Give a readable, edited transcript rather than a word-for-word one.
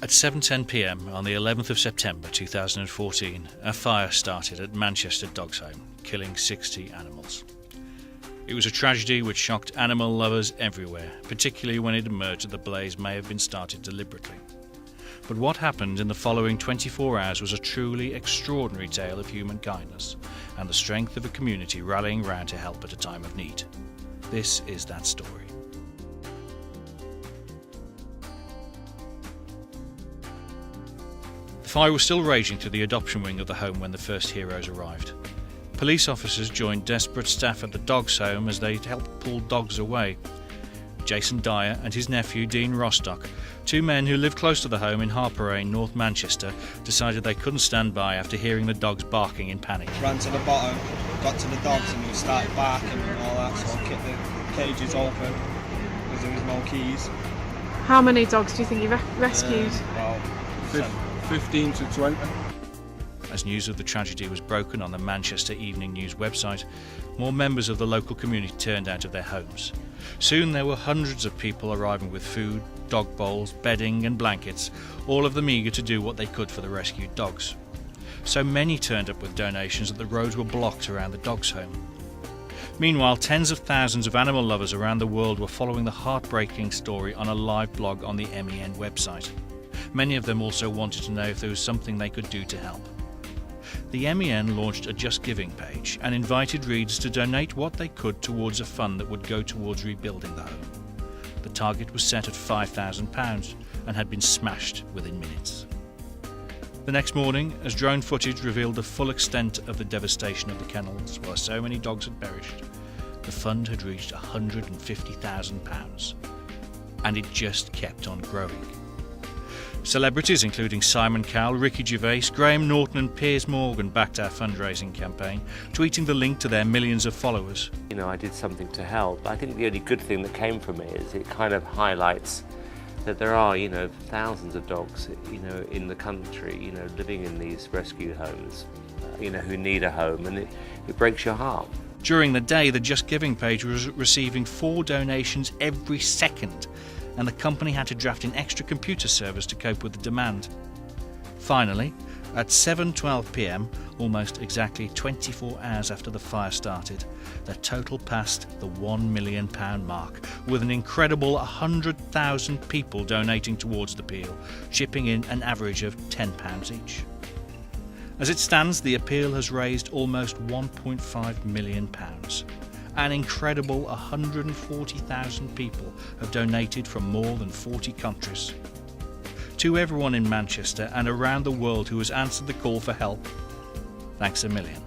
At 7:10 p.m. on the 11th of September 2014, a fire started at Manchester Dogs Home, killing 60 animals. It was a tragedy which shocked animal lovers everywhere, particularly when it emerged that the blaze may have been started deliberately. But what happened in the following 24 hours was a truly extraordinary tale of human kindness and the strength of a community rallying round to help at a time of need. This is that story. The fire was still raging through the adoption wing of the home when the first heroes arrived. Police officers joined desperate staff at the Dogs Home as they helped pull dogs away. Jason Dyer and his nephew Dean Rostock, two men who lived close to the home in Harperane, North Manchester, decided they couldn't stand by after hearing the dogs barking in panic. Ran to the bottom, got to the dogs and we started barking and all that, so I kicked the cages open because there was no keys. How many dogs do you think you rescued? Well, 15 to 20. As news of the tragedy was broken on the Manchester Evening News website, more members of the local community turned out of their homes. Soon there were hundreds of people arriving with food, dog bowls, bedding and blankets, all of them eager to do what they could for the rescued dogs. So many turned up with donations that the roads were blocked around the Dogs Home. Meanwhile, tens of thousands of animal lovers around the world were following the heartbreaking story on a live blog on the MEN website. Many of them also wanted to know if there was something they could do to help. The MEN launched a Just Giving page and invited readers to donate what they could towards a fund that would go towards rebuilding the home. The target was set at £5,000 and had been smashed within minutes. The next morning, as drone footage revealed the full extent of the devastation of the kennels where so many dogs had perished, the fund had reached £150,000, and it just kept on growing. Celebrities including Simon Cowell, Ricky Gervais, Graham Norton and Piers Morgan backed our fundraising campaign, tweeting the link to their millions of followers. You know, I did something to help. I think the only good thing that came from it is it kind of highlights that there are, thousands of dogs, in the country, living in these rescue homes, who need a home, and it breaks your heart. During the day, the Just Giving page was receiving 4 donations every second, and the company had to draft in extra computer servers to cope with the demand. Finally, at 7:12 p.m, almost exactly 24 hours after the fire started, the total passed the £1 million mark, with an incredible 100,000 people donating towards the appeal, chipping in an average of £10 each. As it stands, the appeal has raised almost £1.5 million. An incredible 140,000 people have donated from more than 40 countries. To everyone in Manchester and around the world who has answered the call for help, thanks a million.